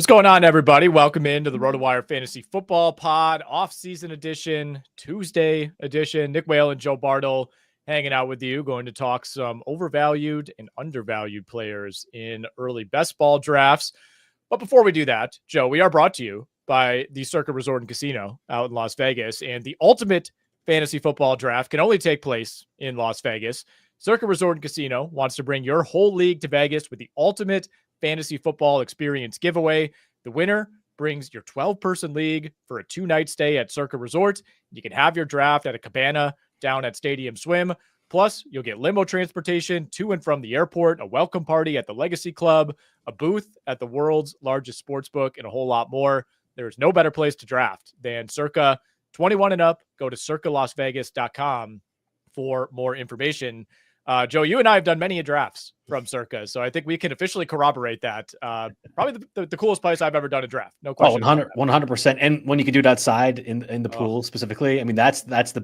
What's going on, everybody? Welcome into the RotoWire Fantasy Football Pod, off-season edition, Tuesday edition. Nick Whalen, Joe Bartel hanging out with you, going to talk some overvalued and undervalued players in early best ball drafts. But before we do that, Joe, we are brought to you by the Circa Resort and Casino out in Las Vegas, and the ultimate fantasy football draft can only take place in Las Vegas. Circa Resort and Casino wants to bring your whole league to Vegas with the ultimate fantasy football experience giveaway. The winner brings your 12-person league for a 2-night stay at Circa Resort. You can have your draft at a cabana down at Stadium Swim. Plus, you'll get limo transportation to and from the airport, a welcome party at the Legacy Club, a booth at the world's largest sports book, and a whole lot more. There's no better place to draft than Circa. 21 and up. Go to circalasvegas.com for more information. Joe, you and I have done many drafts from Circa, so I think we can officially corroborate that. Probably the coolest place I've ever done a draft. No question. 100%. And when you can do it outside in the pool specifically, I mean, that's the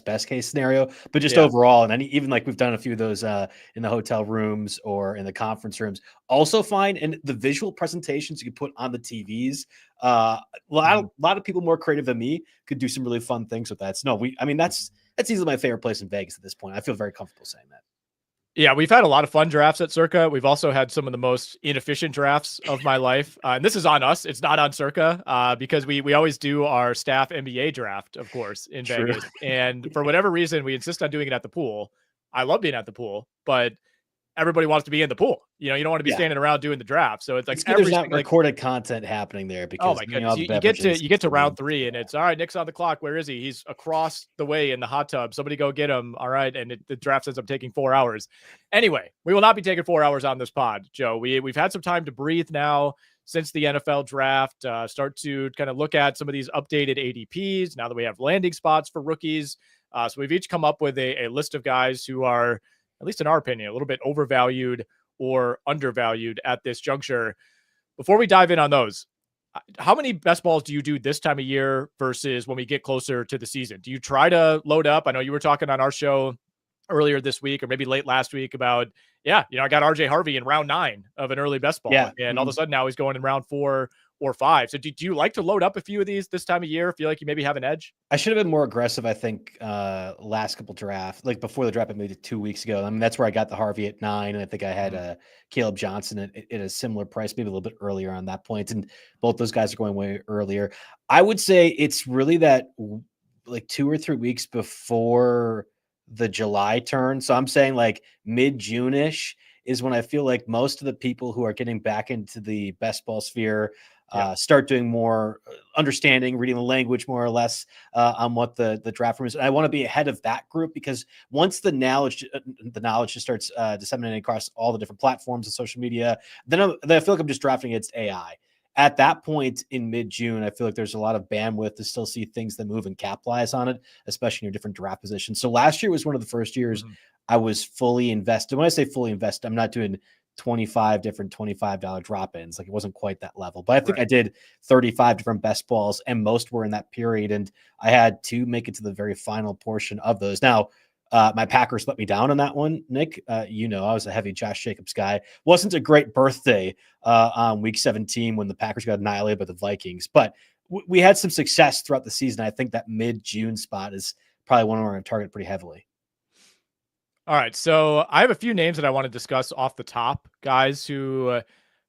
best case scenario. But just overall, and even like we've done a few of those in the hotel rooms or in the conference rooms, also fine. And the visual presentations you can put on the TVs, a lot of people more creative than me could do some really fun things with that. So that's easily my favorite place in Vegas at this point. I feel very comfortable saying that. Yeah, we've had a lot of fun drafts at Circa. We've also had some of the most inefficient drafts of my life. And this is on us. It's not on Circa because we always do our staff NBA draft, of course, in Vegas. And for whatever reason, we insist on doing it at the pool. I love being at the pool, but everybody wants to be in the pool. You don't want to be standing around doing the draft. So it's like there's not recorded content happening there because oh my goodness, you get to round 3 and it's all right. Nick's on the clock. Where is he? He's across the way in the hot tub. Somebody go get him. All right, and the draft ends up taking 4 hours. Anyway, we will not be taking 4 hours on this pod, Joe. We've had some time to breathe now since the NFL draft. Start to kind of look at some of these updated ADPs now that we have landing spots for rookies. So we've each come up with a list of guys who are, at least in our opinion, a little bit overvalued or undervalued at this juncture. Before we dive in on those, how many best balls do you do this time of year versus when we get closer to the season? Do you try to load up? I know you were talking on our show earlier this week or maybe late last week about, I got RJ Harvey in round 9 of an early best ball. Yeah. And all of a sudden now he's going in round 4 or 5. So do you like to load up a few of these this time of year? Feel like you maybe have an edge? I should have been more aggressive, I think, last couple drafts, like before the draft, maybe 2 weeks ago. I mean, that's where I got the Harvey at 9. And I think I had Caleb Johnson at a similar price, maybe a little bit earlier on that point. And both those guys are going way earlier. I would say it's really that like 2 or 3 weeks before the July turn. So I'm saying like mid-June-ish is when I feel like most of the people who are getting back into the best ball sphere start doing more understanding, reading the language more or less on what the draft room is. And I want to be ahead of that group because once the knowledge just starts disseminating across all the different platforms and social media, then I feel like I'm just drafting against AI. At that point in mid-June, I feel like there's a lot of bandwidth to still see things that move and capitalize on it, especially in your different draft positions. So last year was one of the first years I was fully invested. When I say fully invested, I'm not doing 25 different $25 drop-ins. Like it wasn't quite that level, but I think I did 35 different best balls and most were in that period. And I had to make it to the very final portion of those. Now, my Packers let me down on that one, Nick. I was a heavy Josh Jacobs guy. Wasn't a great birthday on week 17 when the Packers got annihilated by the Vikings, but we had some success throughout the season. I think that mid-June spot is probably one we're going to target pretty heavily. All right, so I have a few names that I want to discuss off the top, guys who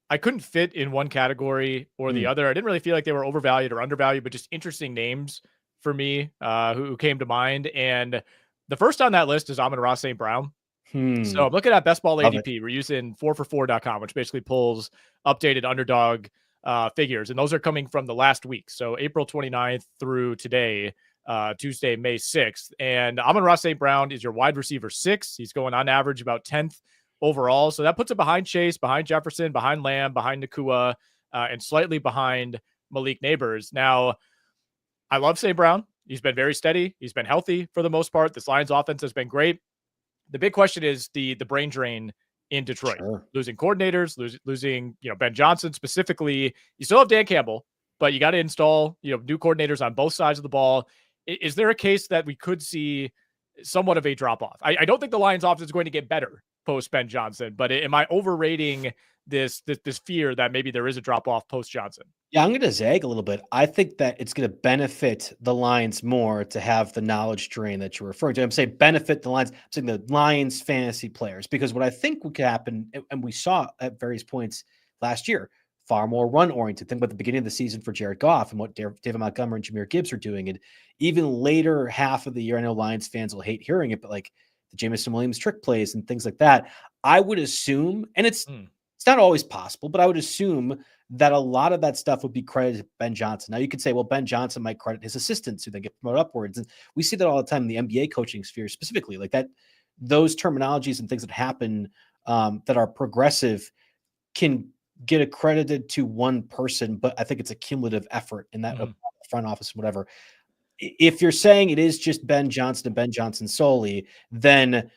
I couldn't fit in one category or the other. I didn't really feel like they were overvalued or undervalued, but just interesting names for me who came to mind. And the first on that list is Amon-Ra St. Brown. So I'm looking at Best Ball ADP. We're using 4for4.com, which basically pulls updated underdog figures. And those are coming from the last week. So April 29th through today, Tuesday, May 6th. And Amon-Ra St. Brown is your wide receiver 6. He's going on average about 10th overall. So that puts it behind Chase, behind Jefferson, behind Lamb, behind Nakua, and slightly behind Malik Neighbors. Now, I love St. Brown. He's been very steady. He's been healthy for the most part. This Lions offense has been great. The big question is the brain drain in Detroit. Losing coordinators, losing Ben Johnson specifically. You still have Dan Campbell, but you got to install new coordinators on both sides of the ball. Is there a case that we could see somewhat of a drop off? I don't think the Lions offense is going to get better post Ben Johnson, but am I overrating this fear that maybe there is a drop off post Johnson? Yeah, I'm going to zag a little bit. I think that it's going to benefit the Lions more to have the knowledge drain that you're referring to. I'm saying benefit the Lions. I'm saying the Lions fantasy players, because what I think could happen, and we saw at various points last year, far more run oriented. Think about the beginning of the season for Jared Goff and what David Montgomery and Jahmyr Gibbs are doing. And even later half of the year, I know Lions fans will hate hearing it, but like the Jameson Williams trick plays and things like that, I would assume, and it's not always possible, but I would assume that a lot of that stuff would be credited to Ben Johnson. Now you could say, well, Ben Johnson might credit his assistants who then get promoted upwards. And we see that all the time in the NBA coaching sphere specifically, like that, those terminologies and things that happen that are progressive can get accredited to one person, but I think it's a cumulative effort in that front office, whatever. If you're saying it is just Ben Johnson and Ben Johnson solely, then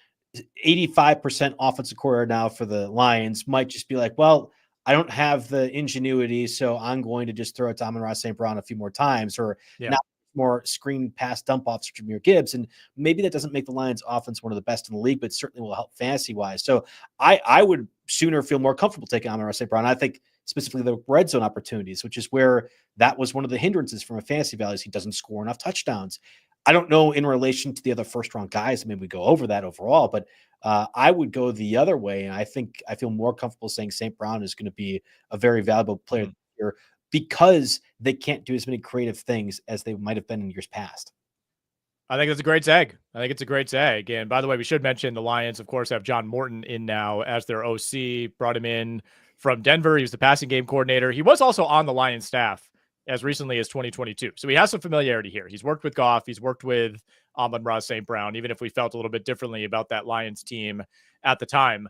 85% offensive coordinator now for the Lions might just be like, well, I don't have the ingenuity, so I'm going to just throw it to Amon-Ra St. Brown a few more times, or not more screen pass dump offs to Jahmyr Gibbs. And maybe that doesn't make the Lions offense one of the best in the league, but certainly will help fantasy wise. So I would sooner feel more comfortable taking Amon-Ra St. Brown. I think specifically the red zone opportunities, which is where that was one of the hindrances from a fantasy value. He doesn't score enough touchdowns. I don't know in relation to the other first round guys. I mean, we go over that overall, but I would go the other way. And I think I feel more comfortable saying St. Brown is going to be a very valuable player here because they can't do as many creative things as they might have been in years past. I think it's a great zag. And by the way, we should mention the Lions, of course, have John Morton in now as their OC, brought him in from Denver. He was the passing game coordinator. He was also on the Lions staff as recently as 2022. So he has some familiarity here. He's worked with Goff. He's worked with Amon-Ra St. Brown, even if we felt a little bit differently about that Lions team at the time.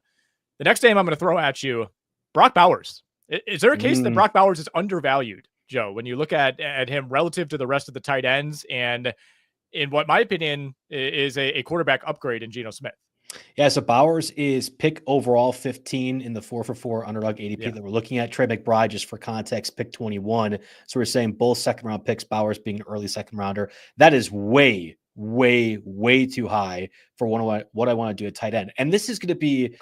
The next name I'm going to throw at you, Brock Bowers. Is there a case that Brock Bowers is undervalued, Joe, when you look at him relative to the rest of the tight ends and in what my opinion is a quarterback upgrade in Geno Smith? Yeah, so Bowers is pick overall 15 in the 4for4 underdog ADP that we're looking at. Trey McBride, just for context, pick 21. So we're saying both second round picks, Bowers being an early second rounder. That is way, way, way too high for what I want to do at tight end. And this is going to be,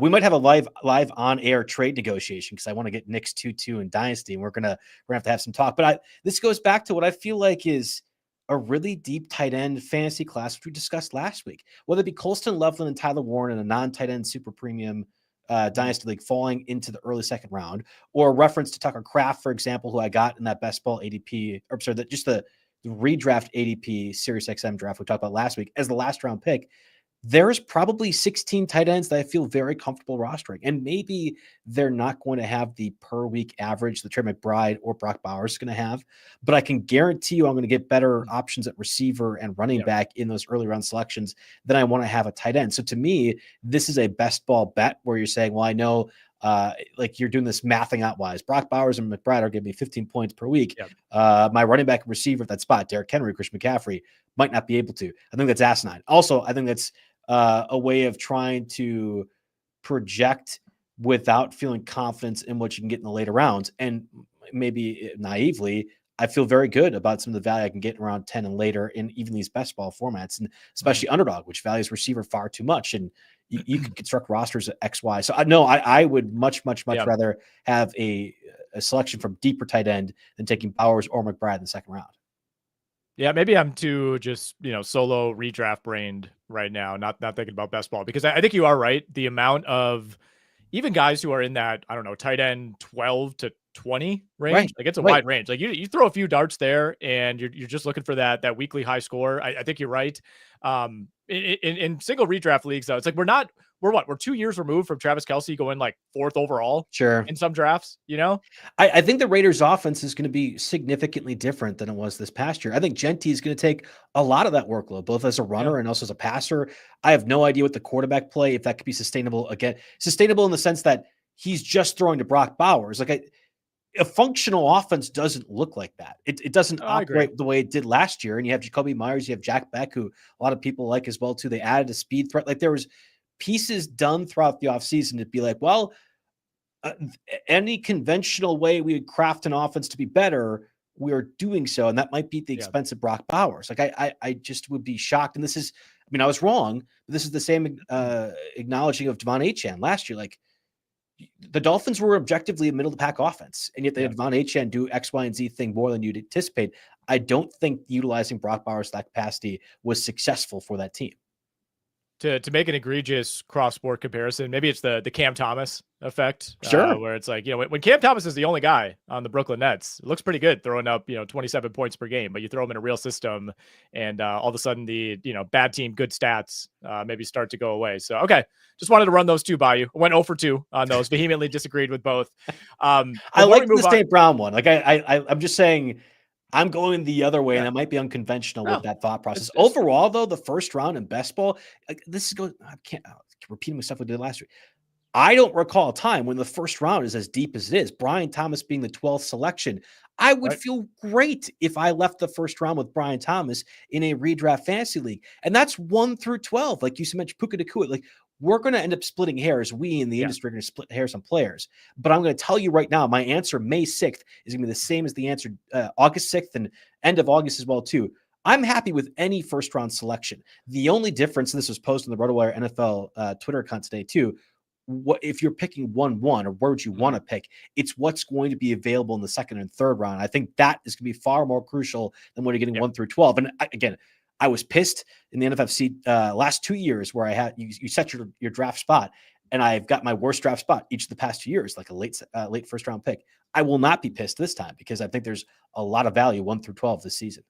we might have a live on air trade negotiation because I want to get Nick's 2-2 in Dynasty. And we're gonna have to have some talk. But this goes back to what I feel like is a really deep tight end fantasy class, which we discussed last week, whether it be Colston Loveland and Tyler Warren in a non-tight end super premium dynasty league falling into the early second round, or a reference to Tucker Kraft, for example, who I got in that best ball ADP, or sorry, just the redraft ADP Sirius XM draft we talked about last week as the last round pick. There's probably 16 tight ends that I feel very comfortable rostering. And maybe they're not going to have the per week average that Trey McBride or Brock Bowers is going to have, but I can guarantee you I'm going to get better options at receiver and running back in those early round selections than I want to have a tight end. So to me, this is a best ball bet where you're saying, well, I know like you're doing this mathing out wise. Brock Bowers and McBride are giving me 15 points per week. My running back and receiver at that spot, Derrick Henry, Christian McCaffrey, might not be able to. I think that's asinine. Also, I think that's a way of trying to project without feeling confidence in what you can get in the later rounds. And maybe naively, I feel very good about some of the value I can get around 10 and later in even these best ball formats, and especially underdog, which values receiver far too much. And you can construct rosters at X, Y. So I would much rather have a selection from deeper tight end than taking Bowers or McBride in the second round. Yeah, maybe I'm too just, solo redraft brained right now, not thinking about best ball, because I think you are right. The amount of even guys who are in that, I don't know, tight end 12 to 20 range, like it's a wide range. Like you throw a few darts there and you're just looking for that weekly high score. I think you're right. In single redraft leagues though, it's like we're 2 years removed from Travis Kelce going like 4th overall in some drafts, I think the Raiders offense is going to be significantly different than it was this past year. I think Genti is going to take a lot of that workload, both as a runner and also as a passer. I have no idea what the quarterback play, if that could be sustainable in the sense that he's just throwing to Brock Bowers. Like a functional offense doesn't look like that. It doesn't operate the way it did last year. And you have Jacoby Myers, you have Jack Beck, who a lot of people like as well too. They added a speed threat. Like there was pieces done throughout the offseason to be like, well, any conventional way we would craft an offense to be better, we are doing so. And that might be at the expense of Brock Bowers. Like I just would be shocked. And this is, I was wrong, but this is the same acknowledging of Devon Achane last year. Like the Dolphins were objectively a middle of the pack offense, and yet they had Yeah. Von Achane do X, Y, and Z thing more than you'd anticipate. I don't think utilizing Brock Bowers to that capacity was successful for that team. To make an egregious cross-sport comparison, maybe it's the Cam Thomas effect, Sure. where it's like, when Cam Thomas is the only guy on the Brooklyn Nets, it looks pretty good throwing up, 27 points per game, but you throw him in a real system and all of a sudden the, bad team, good stats maybe start to go away. So, okay, just wanted to run those two by you. I went 0 for 2 on those, vehemently disagreed with both. I like the St. Brown one. Like I'm just saying, I'm going the other way, and it might be unconventional with that thought process. Overall, though, the first round in best ball, like this is going. I can't repeating stuff we did last week. I don't recall a time when the first round is as deep as it is. Brian Thomas being the 12th selection, I would feel great if I left the first round with Brian Thomas in a redraft fantasy league, and that's 1 through 12. Like you mentioned, Puka Nacua, like. We're going to end up splitting hairs. We in the industry are going to split hairs on players. But I'm going to tell you right now, my answer May 6th is going to be the same as the answer August 6th and end of August as well, too. I'm happy with any first round selection. The only difference, and this was posted on the RotoWire NFL Twitter account today, too. What if you're picking 1-1 or where would you want to pick? It's what's going to be available in the second and third round. I think that is going to be far more crucial than when you're getting 1 through 12. And again, I was pissed in the NFFC last 2 years where I had you set your draft spot, and I've got my worst draft spot each of the past 2 years, like a late first round pick. I will not be pissed this time because I think there's a lot of value 1 through 12 this season.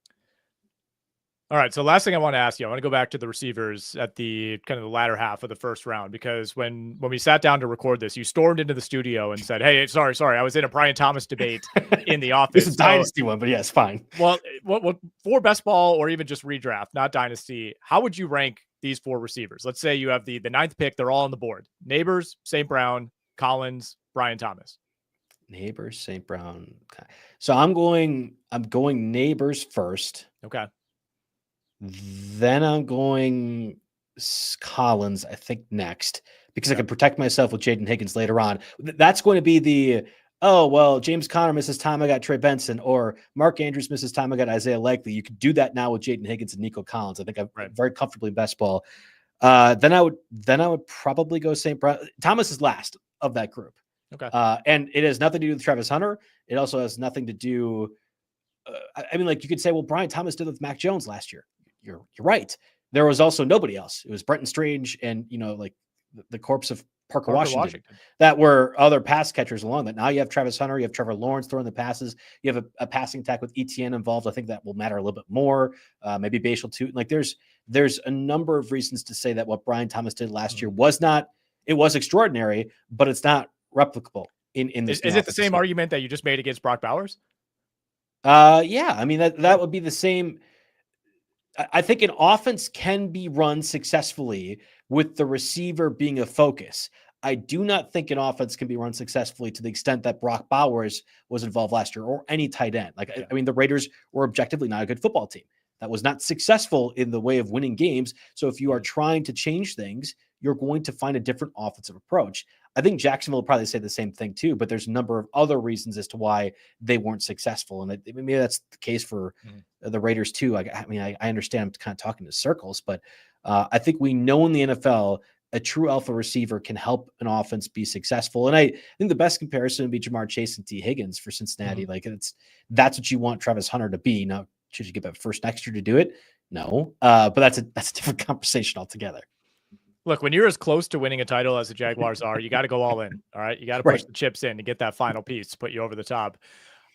All right. So last thing I want to ask you, I want to go back to the receivers at the kind of the latter half of the first round, because when we sat down to record this, you stormed into the studio and said, "Hey, sorry, I was in a Brian Thomas debate in the office." This is dynasty one, but yes, fine. Well, what for best ball or even just redraft, not dynasty? How would you rank these 4 receivers? Let's say you have the 9th pick; they're all on the board: Neighbors, St. Brown, Collins, Brian Thomas. Neighbors, St. Brown. Okay. So I'm going Neighbors first. Okay. Then I'm going Collins, I think, next, because I can protect myself with Jaden Higgins later on. That's going to be James Conner misses time, I got Trey Benson, or Mark Andrews misses time, I got Isaiah Likely. You could do that now with Jaden Higgins and Nico Collins. I think I'm very comfortably in best ball. Then I would probably go St. Brown. Thomas is last of that group. Okay. And it has nothing to do with Travis Hunter. It also has nothing to do. You could say, well, Brian Thomas did with Mac Jones last year. You're right. There was also nobody else. It was Brenton Strange and, the corpse of Parker Washington that were other pass catchers along that. Now you have Travis Hunter, you have Trevor Lawrence throwing the passes. You have a passing attack with ETN involved. I think that will matter a little bit more. Maybe Bashal too. Like there's a number of reasons to say that what Brian Thomas did last year was extraordinary, but it's not replicable in this. Is it the same argument that you just made against Brock Bowers? Yeah. I mean, that would be the same. I think an offense can be run successfully with the receiver being a focus. I do not think an offense can be run successfully to the extent that Brock Bowers was involved last year, or any tight end. The Raiders were objectively not a good football team. That was not successful in the way of winning games. So if you are trying to change things, you're going to find a different offensive approach. I think Jacksonville will probably say the same thing too, but there's a number of other reasons as to why they weren't successful. And maybe that's the case for the Raiders too. I understand I'm kind of talking in circles, but I think we know in the NFL, a true alpha receiver can help an offense be successful. And I think the best comparison would be Jamar Chase and T. Higgins for Cincinnati. That's what you want Travis Hunter to be. Now, should you give that first next year to do it? No, but that's a different conversation altogether. Look, when you're as close to winning a title as the Jaguars are, you got to go all in. All right. You got to push the chips in to get that final piece to put you over the top.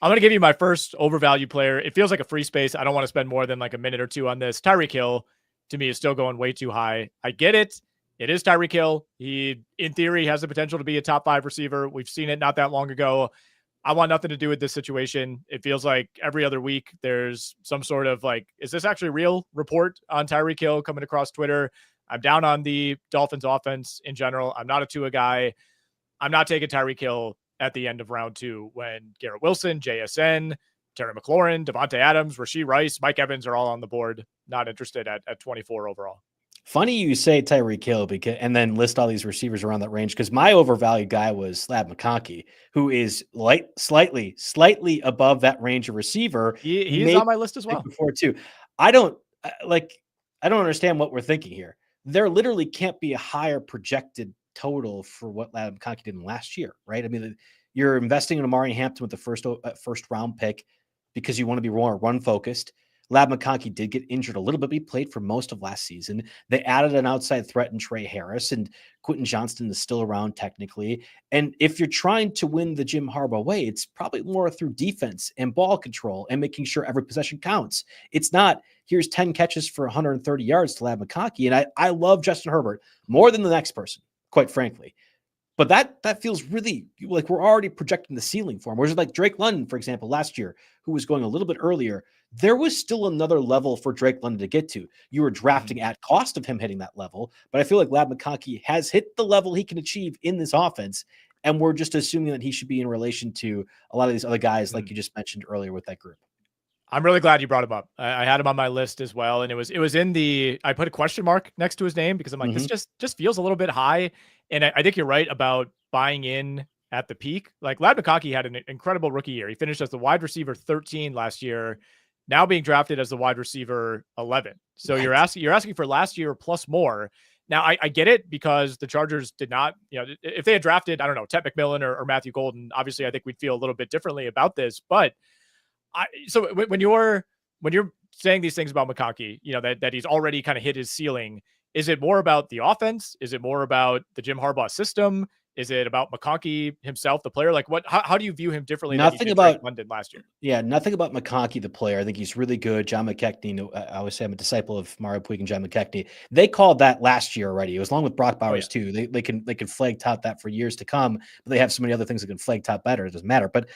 I'm going to give you my first overvalued player. It feels like a free space. I don't want to spend more than like a minute or two on this. Tyreek Hill, to me, is still going way too high. I get it. It is Tyreek Hill. He, in theory, has the potential to be a top 5 receiver. We've seen it not that long ago. I want nothing to do with this situation. It feels like every other week there's some sort of is this actually a real report on Tyreek Hill coming across Twitter? I'm down on the Dolphins offense in general. I'm not a Tua guy. I'm not taking Tyreek Hill at the end of round 2 when Garrett Wilson, JSN, Terry McLaurin, Devontae Adams, Rashee Rice, Mike Evans are all on the board. Not interested at 24 overall. Funny you say Tyreek Hill and then list all these receivers around that range, because my overvalued guy was Slab McConkey, who is slightly above that range of receiver. He's on my list as well. Before too. I don't understand what we're thinking here. There literally can't be a higher projected total for what Ladd McConkey did last year, right? I mean, you're investing in Amari Hampton with the first round pick because you want to be more run focused. Ladd McConkey did get injured a little bit. He played for most of last season. They added an outside threat in Trey Harris, and Quentin Johnston is still around technically. And if you're trying to win the Jim Harbaugh way, it's probably more through defense and ball control and making sure every possession counts. It's not, here's 10 catches for 130 yards to Ladd McConkey. And I love Justin Herbert more than the next person, quite frankly. But that feels really like we're already projecting the ceiling for him. Whereas like Drake London, for example, last year, who was going a little bit earlier, there was still another level for Drake London to get to. You were drafting at cost of him hitting that level. But I feel like Ladd McConkey has hit the level he can achieve in this offense. And we're just assuming that he should be in relation to a lot of these other guys, like you just mentioned earlier with that group. I'm really glad you brought him up. I had him on my list as well. And it was in the, I put a question mark next to his name because I'm like, this just feels a little bit high. And I think you're right about buying in at the peak. Like Ladd McConkey had an incredible rookie year. He finished as the wide receiver 13 last year, now being drafted as the wide receiver 11. So you're asking for last year plus more. Now I get it because the Chargers did not, if they had drafted, I don't know, Ted McMillan or Matthew Golden, obviously I think we'd feel a little bit differently about this, but so when you're saying these things about McConkey, that he's already kind of hit his ceiling, is it more about the offense? Is it more about the Jim Harbaugh system? Is it about McConkey himself, the player? Like how do you view him differently than you did Drake London last year? Yeah, nothing about McConkey, the player. I think he's really good. John McKechnie, I always say I'm a disciple of Mario Puig and John McKechnie. They called that last year already. It was along with Brock Bowers too. They can flag top that for years to come, but they have so many other things that can flag top better. It doesn't matter. But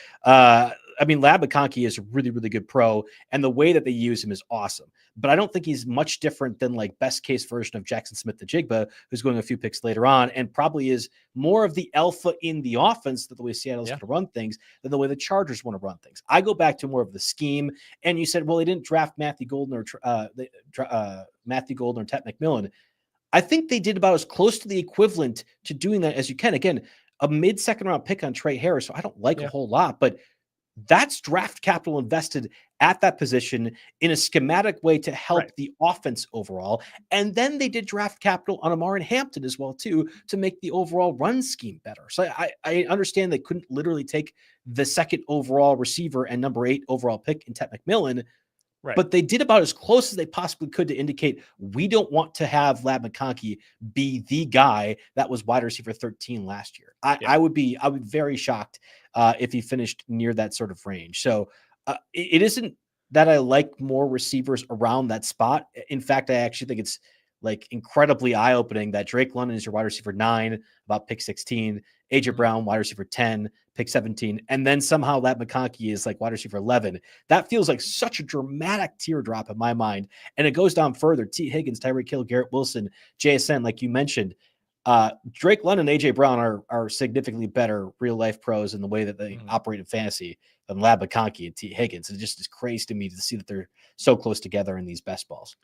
I mean, Ladd McConkey is a really, really good pro, and the way that they use him is awesome. But I don't think he's much different than like best case version of Jackson Smith-Njigba, who's going a few picks later on, and probably is more of the alpha in the offense, that the way Seattle's going to run things, than the way the Chargers want to run things. I go back to more of the scheme. And you said, well, they didn't draft Matthew Golden or Ted McMillan. I think they did about as close to the equivalent to doing that as you can. Again, a mid-second round pick on Trey Harris, so I don't like a whole lot, but that's draft capital invested at that position in a schematic way to help the offense overall. And then they did draft capital on Amari Hampton as well, too, to make the overall run scheme better. So I understand they couldn't literally take the second overall receiver and number 8 overall pick in Ted McMillan, but they did about as close as they possibly could to indicate we don't want to have Ladd McConkey be the guy that was wide receiver 13 last year. I would be very shocked if he finished near that sort of range. So it isn't that I like more receivers around that spot. In fact, I actually think it's like incredibly eye-opening that Drake London is your wide receiver 9, about pick 16, AJ Brown, wide receiver 10, pick 17, and then somehow Ladd McConkey is like wide receiver 11. That feels like such a dramatic teardrop in my mind. And it goes down further. T. Higgins, Tyreek Hill, Garrett Wilson, JSN, like you mentioned. Drake London and AJ Brown are significantly better real life pros in the way that they operate in fantasy than Ladd McConkey and T. Higgins. It just is crazy to me to see that they're so close together in these best balls.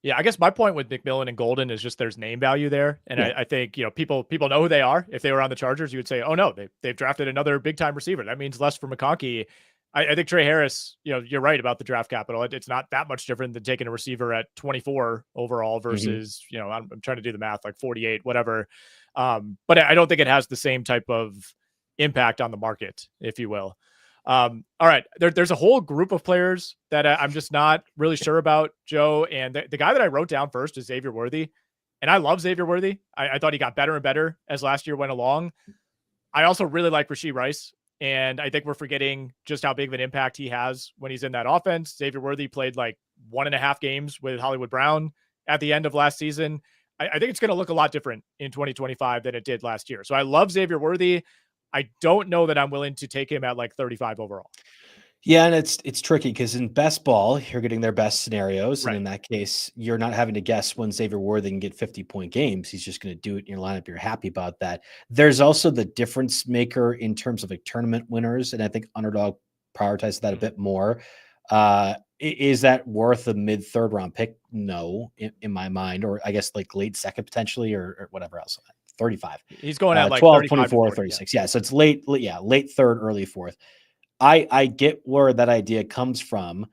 Yeah, I guess my point with McMillan and Golden is just there's name value there. And I think, people know who they are. If they were on the Chargers, you would say, oh no, they've drafted another big time receiver. That means less for McConkey. I think Trey Harris, you're right about the draft capital. It's not that much different than taking a receiver at 24 overall versus, I'm trying to do the math, like 48, whatever. But I don't think it has the same type of impact on the market, if you will. All right. There's a whole group of players that I'm just not really sure about, Joe. And the guy that I wrote down first is Xavier Worthy. And I love Xavier Worthy. I thought he got better and better as last year went along. I also really like Rashee Rice. And I think we're forgetting just how big of an impact he has when he's in that offense. Xavier Worthy played like 1.5 games with Hollywood Brown at the end of last season. I think it's going to look a lot different in 2025 than it did last year. So I love Xavier Worthy. I don't know that I'm willing to take him at like 35 overall. Yeah, and it's tricky because in best ball, you're getting their best scenarios. And in that case, you're not having to guess when Xavier Worthy can get 50-point games. He's just going to do it in your lineup. You're happy about that. There's also the difference maker in terms of like tournament winners. And I think Underdog prioritizes that a bit more. Is that worth a mid-third round pick? No, in my mind, or I guess like late second potentially or whatever else. 35. He's going at like 12, 24, 36. Yeah. So it's late third, early fourth. I get where that idea comes from.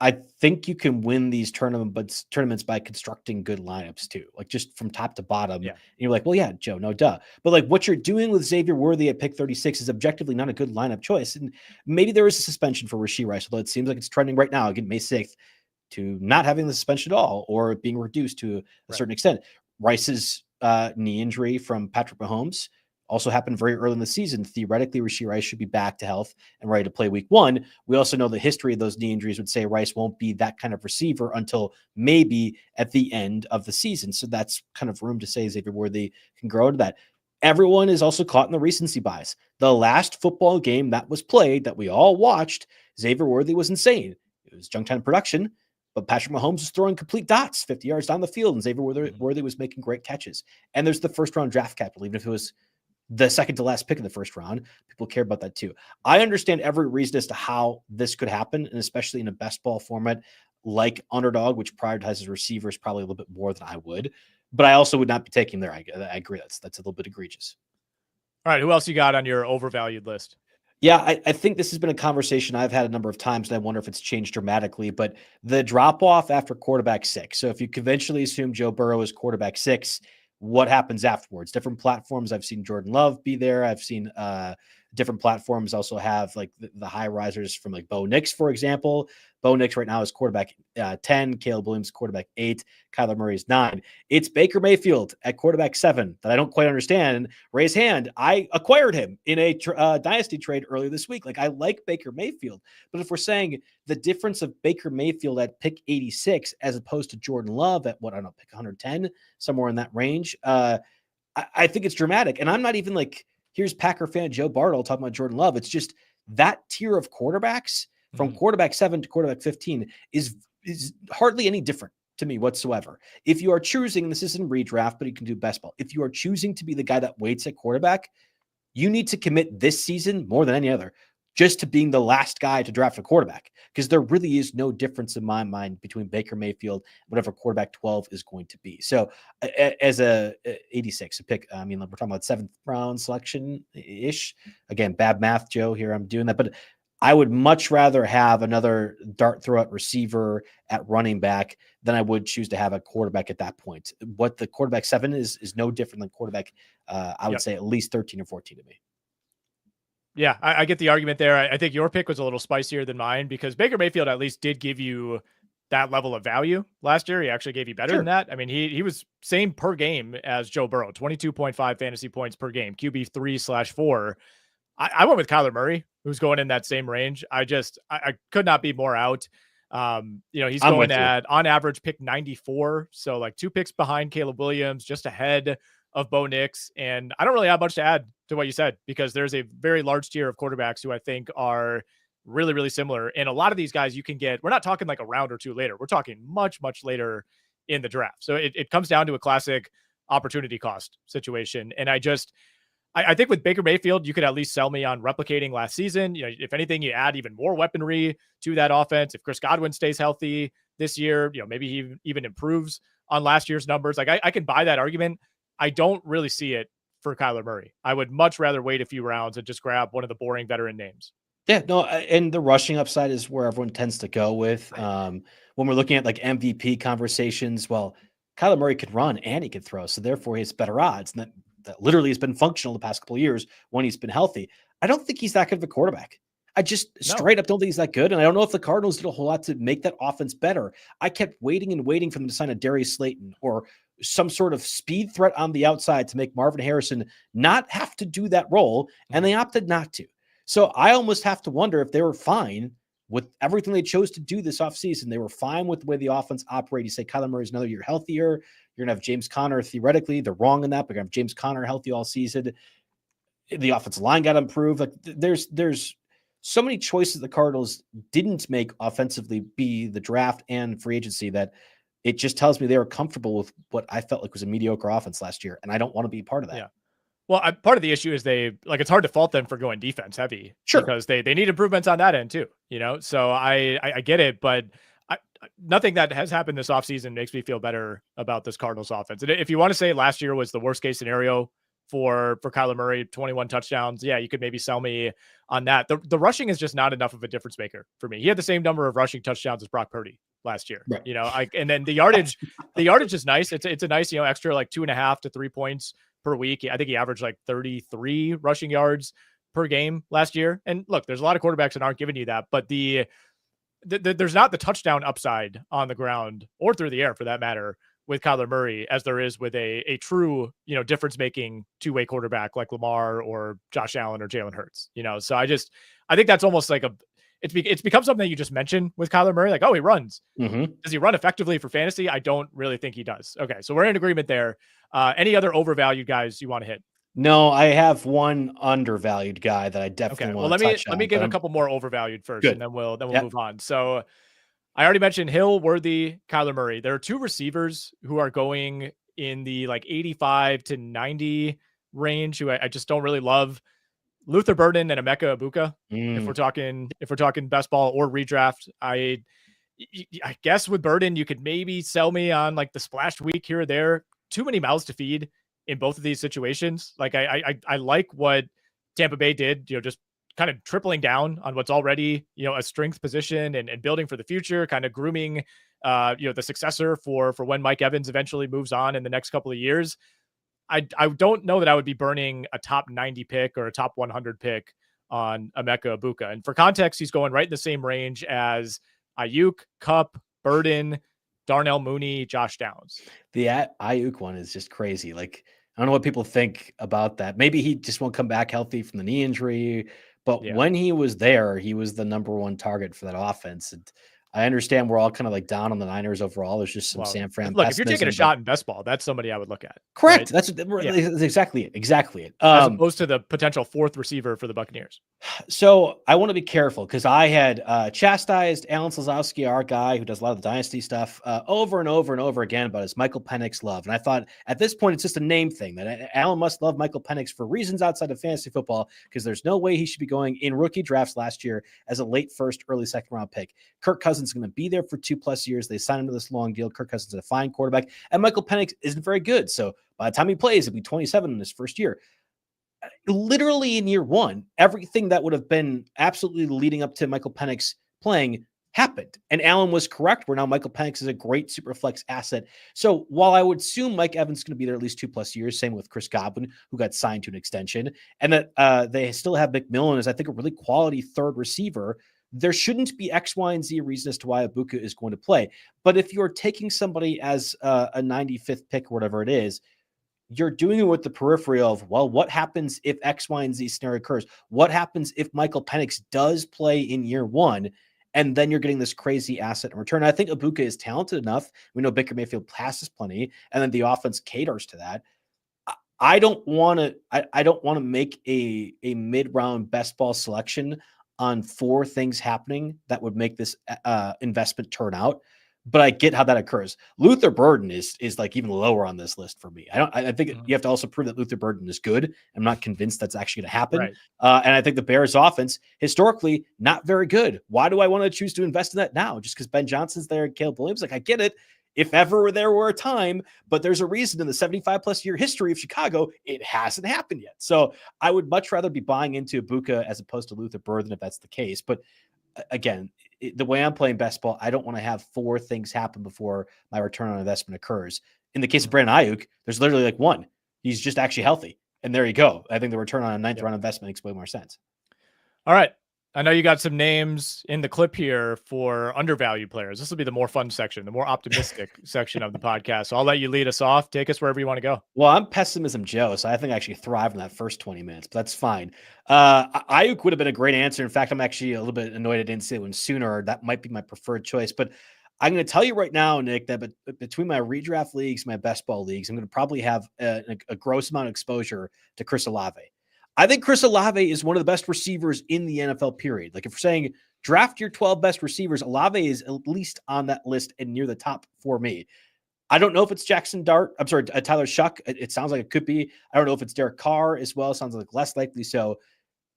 I think you can win these tournaments by constructing good lineups too, like just from top to bottom. Yeah. And you're like, well, yeah, Joe, no duh. But like what you're doing with Xavier Worthy at pick 36 is objectively not a good lineup choice. And maybe there is a suspension for Rashee Rice, although it seems like it's trending right now, again, May 6th, to not having the suspension at all or being reduced to a certain extent. Rice's knee injury from Patrick Mahomes also happened very early in the season. Theoretically, Rashee Rice should be back to health and ready to play week 1. We also know the history of those knee injuries would say Rice won't be that kind of receiver until maybe at the end of the season. So that's kind of room to say Xavier Worthy can grow into that. Everyone is also caught in the recency bias. The last football game that was played that we all watched, Xavier Worthy was insane. It was junk time production, but Patrick Mahomes was throwing complete dots 50 yards down the field, and Xavier Worthy was making great catches. And there's the first round draft capital, even if it was the second to last pick in the first round. People care about that too. I understand every reason as to how this could happen, and especially in a best ball format like Underdog, which prioritizes receivers probably a little bit more than I would. But I also would not be taking there. I agree. That's a little bit egregious. All right. Who else you got on your overvalued list? Yeah, I think this has been a conversation I've had a number of times, and I wonder if it's changed dramatically. But the drop off after quarterback 6. So if you conventionally assume Joe Burrow is quarterback 6, what happens afterwards? Different platforms. I've seen Jordan Love be there. I've seen different platforms also have like the high risers from like Bo Nix, for example. Bo Nix right now is quarterback 10, Caleb Williams quarterback 8, Kyler Murray is 9. It's Baker Mayfield at quarterback 7 that I don't quite understand. Raise hand. I acquired him in a dynasty trade earlier this week. Like I like Baker Mayfield, but if we're saying the difference of Baker Mayfield at pick 86 as opposed to Jordan Love at what, I don't know, pick 110, somewhere in that range, I think it's dramatic. And I'm not even like, here's Packer fan Joe Bartel talking about Jordan Love. It's just that tier of quarterbacks from quarterback 7 to quarterback 15 is hardly any different to me whatsoever. If you are choosing, this isn't redraft, but you can do best ball. If you are choosing to be the guy that waits at quarterback, you need to commit this season more than any other just to being the last guy to draft a quarterback, because there really is no difference in my mind between Baker Mayfield, whatever quarterback 12 is going to be. So as a 86, a pick, I mean, we're talking about 7th round selection ish. Again, bad math, Joe, here I'm doing that, but I would much rather have another dart throw at receiver at running back than I would choose to have a quarterback at that point. What the quarterback 7 is no different than quarterback, I would say at least 13 or 14 to me. Yeah, I get the argument there. I think your pick was a little spicier than mine because Baker Mayfield at least did give you that level of value last year. He actually gave you better than that. I mean, he was same per game as Joe Burrow, 22.5 fantasy points per game, QB 3/4. I went with Kyler Murray, who's going in that same range. I could not be more out. He's going at on average pick 94. So like 2 picks behind Caleb Williams, just ahead of Bo Nix. And I don't really have much to add to what you said, because there's a very large tier of quarterbacks who I think are really, really similar. And a lot of these guys you can get, we're not talking like a round or 2 later. We're talking much, much later in the draft. So it comes down to a classic opportunity cost situation. And I think with Baker Mayfield, you could at least sell me on replicating last season. If anything, you add even more weaponry to that offense. If Chris Godwin stays healthy this year, maybe he even improves on last year's numbers. Like I can buy that argument. I don't really see it for Kyler Murray. I would much rather wait a few rounds and just grab one of the boring veteran names. Yeah, no, and the rushing upside is where everyone tends to go with. When we're looking at like MVP conversations, well, Kyler Murray could run and he could throw, so therefore he has better odds. And that literally has been functional the past couple of years when he's been healthy. I don't think he's that good of a quarterback. I just straight up don't think he's that good. And I don't know if the Cardinals did a whole lot to make that offense better. I kept waiting and waiting for them to sign a Darius Slayton or some sort of speed threat on the outside to make Marvin Harrison not have to do that role. And they opted not to. So I almost have to wonder if they were fine with everything they chose to do this offseason. They were fine with the way the offense operated. You say Kyler Murray is another year healthier. You're going to have James Conner theoretically. They're wrong in that, but you're going to have James Conner healthy all season. The offensive line got improved. Like there's so many choices the Cardinals didn't make offensively, be the draft and free agency, that it just tells me they were comfortable with what I felt like was a mediocre offense last year. And I don't want to be part of that. Yeah. Well, part of the issue is it's hard to fault them for going defense heavy, because they need improvements on that end too, so I get it, but nothing that has happened this offseason makes me feel better about this Cardinals offense. And if you want to say last year was the worst case scenario for Kyler Murray, 21 touchdowns. Yeah, you could maybe sell me on that. The rushing is just not enough of a difference maker for me. He had the same number of rushing touchdowns as Brock Purdy last year. Right. And then the yardage is nice. It's a nice, extra like 2.5 to 3 points per week. I think he averaged like 33 rushing yards per game last year. And look, there's a lot of quarterbacks that aren't giving you that, but there's not the touchdown upside on the ground or through the air for that matter with Kyler Murray as there is with a true, difference making two-way quarterback like Lamar or Josh Allen or Jalen Hurts, So I think that's almost like it's become something you just mentioned with Kyler Murray. Like, oh, he runs. Mm-hmm. Does he run effectively for fantasy? I don't really think he does. Okay. So we're in agreement there. Any other overvalued guys you want to hit? No, I have one undervalued guy that I definitely want to touch on. Let me give a couple more overvalued first, Good. and then we'll move on. So I already mentioned Hill, Worthy, Kyler Murray. There are two receivers who are going in the like 85 to 90 range who I just don't really love. Luther Burden and Emeka Ibuka. If we're talking best ball or redraft, I guess with Burden, you could maybe sell me on like the splash week here or there. Too many mouths to feed in both of these situations. Like I like what Tampa Bay did, just kind of tripling down on what's already, a strength position and building for the future, kind of grooming, the successor for when Mike Evans eventually moves on in the next couple of years. I don't know that I would be burning a top 90 pick or a top 100 pick on Emeka Ibuka. And for context, he's going right in the same range as Ayuk, Kupp, Burden, Darnell Mooney, Josh Downs. The Ayuk one is just crazy. Like, I don't know what people think about that. Maybe he just won't come back healthy from the knee injury, but when he was there, he was the number one target for that offense. And I understand we're all kind of like down on the Niners overall. There's just some San Fran. Look, if you're taking a shot in best ball, that's somebody I would look at. Correct. Right? That's exactly it. Exactly it. As opposed to the potential fourth receiver for the Buccaneers. So I want to be careful because I had chastised Alan Slazowski, our guy who does a lot of the dynasty stuff, over and over and over again about his Michael Penix love. And I thought at this point, it's just a name thing that Alan must love Michael Penix for reasons outside of fantasy football because there's no way he should be going in rookie drafts last year as a late first, early second round pick. Kirk Cousins is going to be there for 2+ years. They signed him to this long deal. Kirk Cousins is a fine quarterback, and Michael Penix isn't very good. So by the time he plays, he'll be 27 in his first year. Literally in year one, everything that would have been absolutely leading up to Michael Penix playing happened. And Allen was correct, where now Michael Penix is a great super flex asset. So while I would assume Mike Evans is going to be there at least 2+ years, same with Chris Godwin, who got signed to an extension, and that they still have McMillan as, I think, a really quality third receiver, there shouldn't be X, Y, and Z reason as to why Ibuka is going to play. But if you're taking somebody as a 95th pick or whatever it is, you're doing it with the periphery of, well, what happens if X, Y, and Z scenario occurs? What happens if Michael Penix does play in year one? And then you're getting this crazy asset in return. I think Ibuka is talented enough. We know Baker Mayfield passes plenty, and then the offense caters to that. I don't want to make a mid-round best ball selection on 4 things happening that would make this investment turn out. But I get how that occurs. Luther Burden is like even lower on this list for me. I think you have to also prove that Luther Burden is good. I'm not convinced that's actually going to happen. Right. And I think the Bears offense, historically, not very good. Why do I want to choose to invest in that now? Just because Ben Johnson's there and Caleb Williams? Like, I get it. If ever there were a time, but there's a reason in the 75+ year history of Chicago, it hasn't happened yet. So I would much rather be buying into Ibuka as opposed to Luther Burden if that's the case. But again, the way I'm playing best ball, I don't want to have 4 things happen before my return on investment occurs. In the case of Brandon Ayuk, there's literally like one. He's just actually healthy. And there you go. I think the return on a 9th round investment makes way more sense. All right. I know you got some names in the clip here for undervalued players. This will be the more fun section, the more optimistic section of the podcast. So I'll let you lead us off. Take us wherever you want to go. Well, I'm pessimism Joe, so I think I actually thrived in that first 20 minutes, but that's fine. Ayuk would have been a great answer. In fact, I'm actually a little bit annoyed I didn't say one sooner. That might be my preferred choice, but I'm going to tell you right now, Nick, that between my redraft leagues, my best ball leagues, I'm going to probably have a gross amount of exposure to Chris Olave. I think Chris Olave is one of the best receivers in the NFL, period. Like if we're saying draft your 12 best receivers, Olave is at least on that list and near the top for me. I don't know if it's Tyler Shuck. It sounds like it could be. I don't know if it's Derek Carr as well. It sounds like less likely so.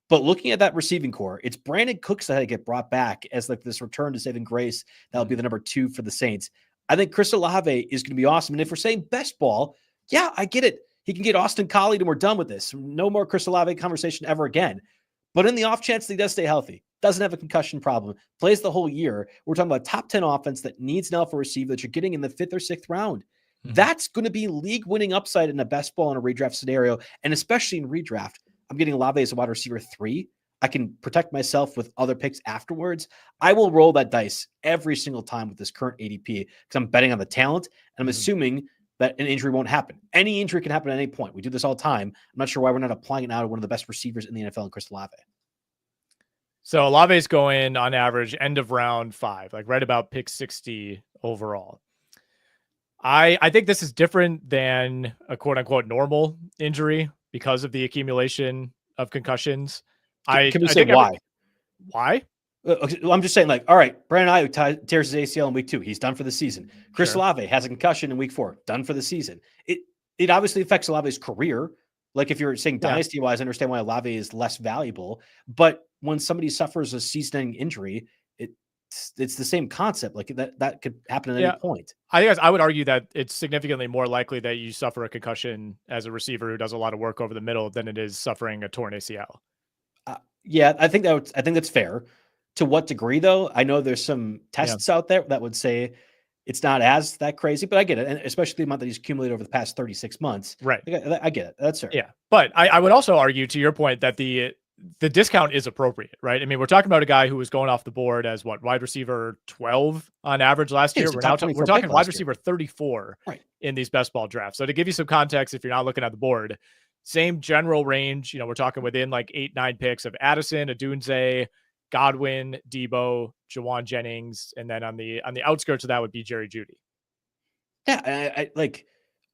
But looking at that receiving core, it's Brandon Cooks that had to get brought back as like this return to saving grace. That'll be the number 2 for the Saints. I think Chris Olave is going to be awesome. And if we're saying best ball, yeah, I get it. He can get Austin Collie and we're done with this. No more Chris Olave conversation ever again. But in the off chance that he does stay healthy, doesn't have a concussion problem, plays the whole year, we're talking about top 10 offense that needs an alpha receiver that you're getting in the 5th or 6th round. That's going to be league-winning upside in a best ball in a redraft scenario, and especially in redraft. I'm getting Olave as a wide receiver 3. I can protect myself with other picks afterwards. I will roll that dice every single time with this current ADP because I'm betting on the talent, and I'm assuming that an injury won't happen. Any injury can happen at any point. We do this all the time. I'm not sure why we're not applying it now to one of the best receivers in the NFL, in Chris Olave. So Olave's going on average end of round 5, like right about pick 60 overall. I think this is different than a quote unquote normal injury because of the accumulation of concussions. Can we say why? Why? I'm just saying, like, all right, Brandon Ayuk tears his ACL in week 2. He's done for the season. Chris Olave has a concussion in week 4, done for the season. It obviously affects Olave's career. Like if you're saying dynasty wise, I understand why Olave is less valuable. But when somebody suffers a season-ending injury, it's the same concept. Like that could happen at any point. I would argue that it's significantly more likely that you suffer a concussion as a receiver who does a lot of work over the middle than it is suffering a torn ACL. Yeah, I think that's fair. To what degree, though? I know there's some tests out there that would say it's not as that crazy, but I get it, and especially the amount that he's accumulated over the past 36 months. Right. I get it. That's fair. Yeah, but I would also argue, to your point, that the discount is appropriate, right? I mean, we're talking about a guy who was going off the board as wide receiver 12 on average last year. We're talking wide receiver 34 in these best ball drafts. So to give you some context, if you're not looking at the board, same general range, we're talking within like 8-9 picks of Addison, Adunze, Godwin, Debo, Jawan Jennings, and then on the outskirts of that would be Jerry Jeudy. Yeah, I like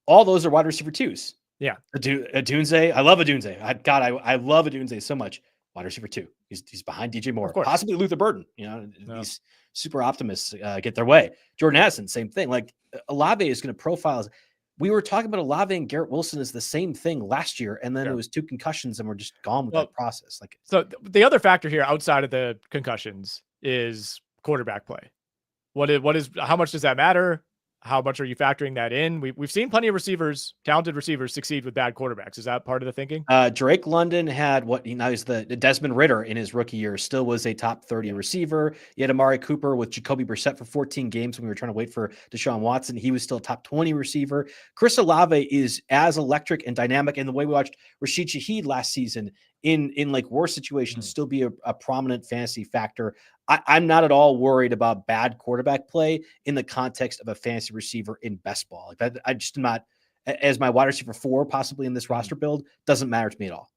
all those are wide receiver 2s. Yeah. Adunze, I love Adunze. I love Adunze so much. Wide receiver 2. He's behind DJ Moore, possibly Luther Burden. These super optimists get their way. Jordan Addison, same thing. Like Olave is going to profile. We were talking about Olave and Garrett Wilson as the same thing last year, and then it was 2 concussions, and we're just gone with that process. Like, so the other factor here outside of the concussions is quarterback play. How much does that matter? How much are you factoring that in? We've seen plenty of receivers, talented receivers, succeed with bad quarterbacks. Is that part of the thinking? Drake London had he's the Desmond Ridder in his rookie year, still was a top 30 receiver. You had Amari Cooper with Jacoby Brissett for 14 games when we were trying to wait for Deshaun Watson. He was still a top 20 receiver. Chris Olave is as electric and dynamic. And the way we watched Rashid Shaheed last season in like war situations still be a prominent fantasy factor. I'm not at all worried about bad quarterback play in the context of a fantasy receiver in best ball. Like that, I just am not, as my wide receiver 4, possibly in this roster build, doesn't matter to me at all.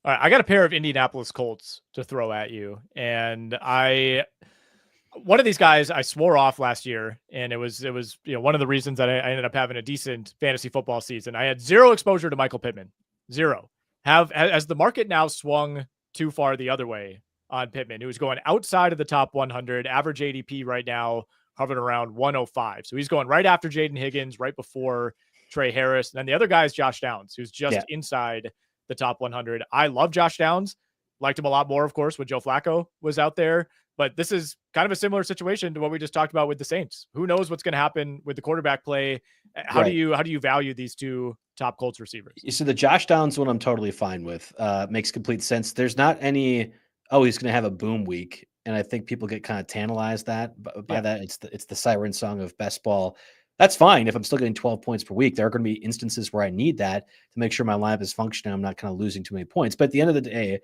All right, I got a pair of Indianapolis Colts to throw at you, and one of these guys I swore off last year, and it was one of the reasons that I ended up having a decent fantasy football season. I had zero exposure to Michael Pittman, zero. Has the market now swung too far the other way on Pittman, who's going outside of the top 100, average ADP right now hovering around 105. So he's going right after Jaden Higgins, right before Trey Harris. And then the other guy is Josh Downs, who's just inside the top 100. I love Josh Downs. Liked him a lot more, of course, when Joe Flacco was out there. But this is kind of a similar situation to what we just talked about with the Saints. Who knows what's going to happen with the quarterback play? How do you value these 2 top Colts receivers? So the Josh Downs one I'm totally fine with. Makes complete sense. There's not any, he's going to have a boom week. And I think people get kind of tantalized by that. It's the siren song of best ball. That's fine. If I'm still getting 12 points per week, there are going to be instances where I need that to make sure my lineup is functioning. I'm not kind of losing too many points. But at the end of the day,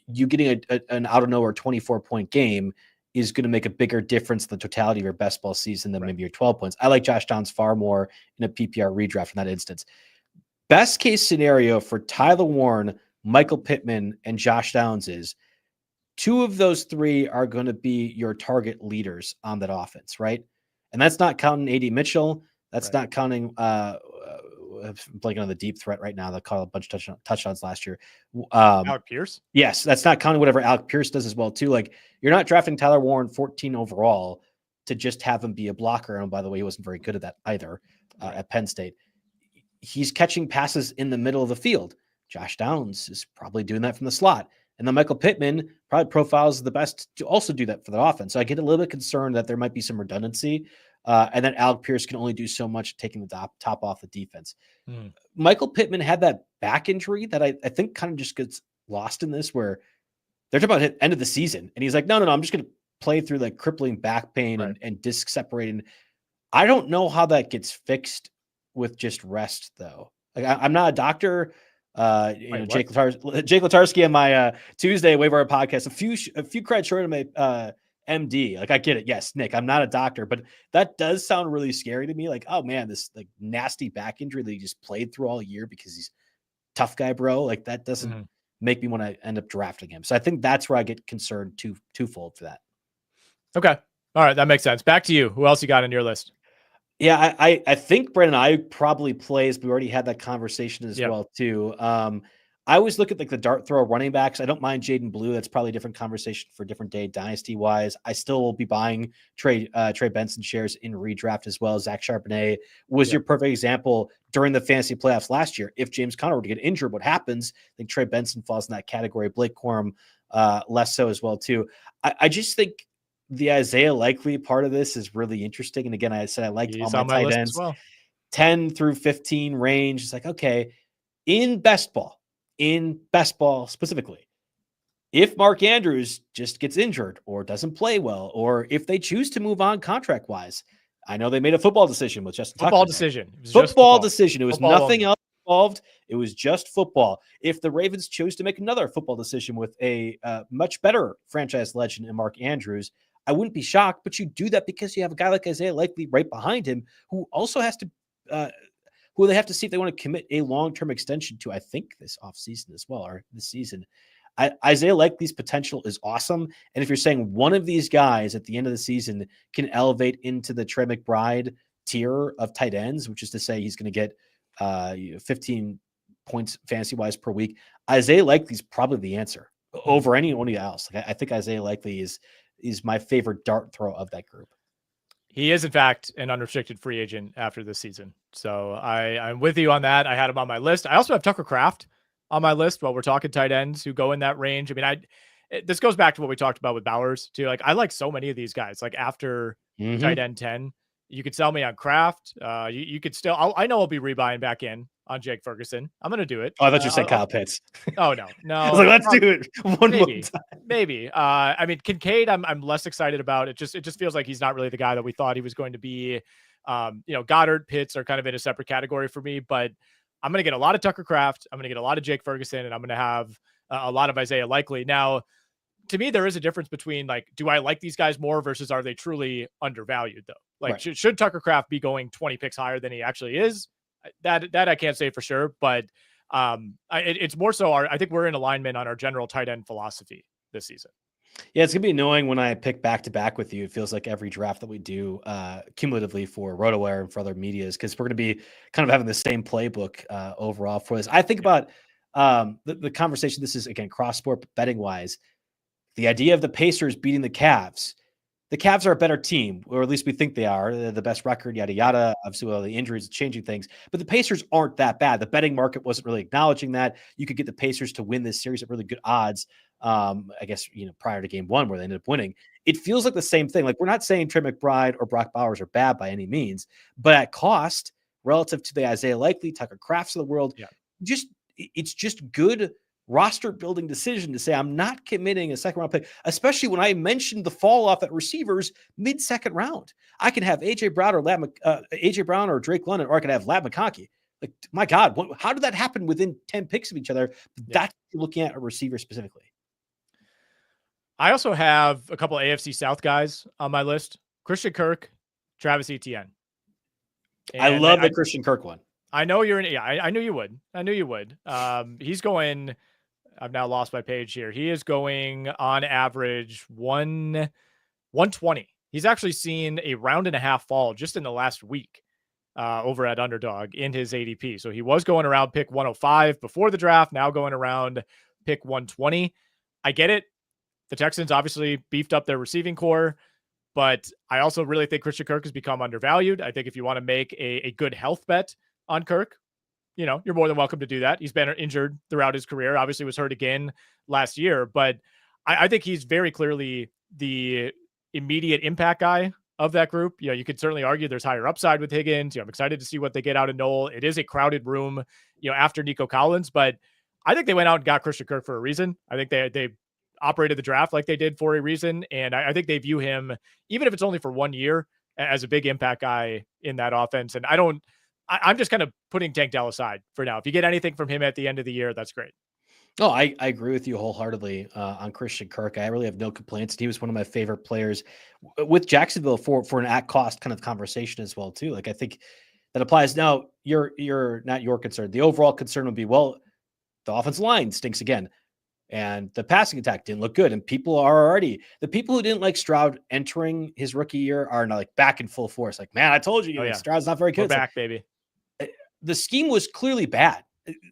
you getting an out of nowhere 24-point game is going to make a bigger difference in the totality of your best ball season than maybe your 12 points. I like Josh Downs far more in a PPR redraft in that instance. Best case scenario for Tyler Warren, Michael Pittman, and Josh Downs is 2 of those 3 are going to be your target leaders on that offense, right? And that's not counting AD Mitchell. That's not counting I'm blanking on the deep threat right now that caught a bunch of touchdowns last year. Alec Pierce? Yes, that's not counting whatever Alec Pierce does as well, too. Like, you're not drafting Tyler Warren 14 overall to just have him be a blocker. And by the way, he wasn't very good at that either at Penn State. He's catching passes in the middle of the field. Josh Downs is probably doing that from the slot. And then Michael Pittman probably profiles the best to also do that for the offense. So I get a little bit concerned that there might be some redundancy And then Alec Pierce can only do so much taking the top off the defense. Michael Pittman had that back injury that I think kind of just gets lost in this, where they're talking about end of the season. And he's like, no, I'm just going to play through like crippling back pain and disc separating. I don't know how that gets fixed with just rest, though. Like, I'm not a doctor. Jake Latarsky on my Tuesday waiver podcast, a few credits short of my MD. Like, I get it. Yes, Nick, I'm not a doctor, but that does sound really scary to me. Like, oh man, this like nasty back injury that he just played through all year because he's tough guy, bro. Like, that doesn't make me want to end up drafting him. So I think that's where I get concerned twofold for that. Okay. All right. That makes sense. Back to you. Who else you got on your list? Yeah, I think Brandon I probably plays. We already had that conversation as well too. I always look at like the dart throw running backs. I don't mind Jaden Blue. That's probably a different conversation for a different day, dynasty wise. I still will be buying Trey Benson shares in redraft as well. Zach Charbonnet was your perfect example during the fantasy playoffs last year. If James Conner were to get injured, what happens? I think Trey Benson falls in that category. Blake Corum less so as well too. I just think the Isaiah Likely part of this is really interesting. And again, I said I liked all my tight ends, 10 through 15 range. It's like, okay, in best ball specifically, if Mark Andrews just gets injured or doesn't play well, or if they choose to move on contract wise, I know they made a football decision with Justin Tucker. Football decision. It was nothing else involved. It was just football. If the Ravens chose to make another football decision with a much better franchise legend in Mark Andrews, I wouldn't be shocked, but you do that because you have a guy like Isaiah Likely right behind him, who also has to, who they have to see if they want to commit a long-term extension to, I think, this offseason as well, or this season. Isaiah Likely's potential is awesome. And if you're saying one of these guys at the end of the season can elevate into the Trey McBride tier of tight ends, which is to say he's going to get 15 points fantasy-wise per week, Isaiah Likely's probably the answer over anyone else. Like, I think Isaiah Likely is my favorite dart throw of that group. He is, in fact, an unrestricted free agent after this season. So I'm with you on that. I had him on my list. I also have Tucker Kraft on my list while we're talking tight ends who go in that range. I mean, this goes back to what we talked about with Bowers too. Like, I like so many of these guys. Like, after tight end 10, you could sell me on Kraft. You could still, I know I'll be rebuying back in on Jake Ferguson. I'm going to do it. Oh, I thought you said Kyle Pitts. Oh, no. I was like, let's do it one more time. Maybe. I mean, Kincaid, I'm less excited about. It just feels like he's not really the guy that we thought he was going to be. Goddard, Pitts are kind of in a separate category for me, but I'm going to get a lot of Tucker Kraft. I'm going to get a lot of Jake Ferguson, and I'm going to have a lot of Isaiah Likely. Now, to me, there is a difference between, like, do I like these guys more versus are they truly undervalued, though? Like, should Tucker Kraft be going 20 picks higher than he actually is? That I can't say for sure, but it's more so I think we're in alignment on our general tight end philosophy this season. Yeah, it's gonna be annoying when I pick back to back with you. It feels like every draft that we do cumulatively for RotoWire and for other medias, because we're gonna be kind of having the same playbook overall for this. I think about the conversation. This is again cross-sport betting wise. The idea of the Pacers beating the Cavs. The Cavs are a better team, or at least we think they are. They're the best record, yada, yada. Obviously, well, the injuries are changing things. But the Pacers aren't that bad. The betting market wasn't really acknowledging that. You could get the Pacers to win this series at really good odds, I guess, prior to game one where they ended up winning. It feels like the same thing. Like, we're not saying Trey McBride or Brock Bowers are bad by any means, but at cost, relative to the Isaiah Likely, Tucker Krafts of the world, it's just good roster building decision to say, I'm not committing a second round pick, especially when I mentioned the fall off at receivers mid second round. I can have AJ Brown or Drake London, or I can have Lab McConkey. Like, my God, how did that happen within 10 picks of each other? That's looking at a receiver specifically. I also have a couple of AFC South guys on my list: Christian Kirk, Travis Etienne. And I love the Christian Kirk one. I know you're in. Yeah, I knew you would. He's going. I've now lost my page here. He is going on average 120. He's actually seen a round and a half fall just in the last week over at Underdog in his ADP. So he was going around pick 105 before the draft, now going around pick 120. I get it. The Texans obviously beefed up their receiving core, but I also really think Christian Kirk has become undervalued. I think if you want to make a good health bet on Kirk, you're more than welcome to do that. He's been injured throughout his career. Obviously was hurt again last year, but I think he's very clearly the immediate impact guy of that group. You know, you could certainly argue there's higher upside with Higgins. You know, I'm excited to see what they get out of Noel. It is a crowded room, you know, after Nico Collins, but I think they went out and got Christian Kirk for a reason. I think they operated the draft like they did for a reason. And I think they view him, even if it's only for 1 year, as a big impact guy in that offense. And I'm just kind of putting Tank Dell aside for now. If you get anything from him at the end of the year, that's great. No, I agree with you wholeheartedly on Christian Kirk. I really have no complaints. He was one of my favorite players with Jacksonville for an at cost kind of conversation as well too. Like I think that applies. Now you're not your concern. The overall concern would be, well, the offensive line stinks again, and the passing attack didn't look good. And people are already, the people who didn't like Stroud entering his rookie year are now like back in full force. Like, man, I told you, Stroud's not very good. We're back, baby. The scheme was clearly bad.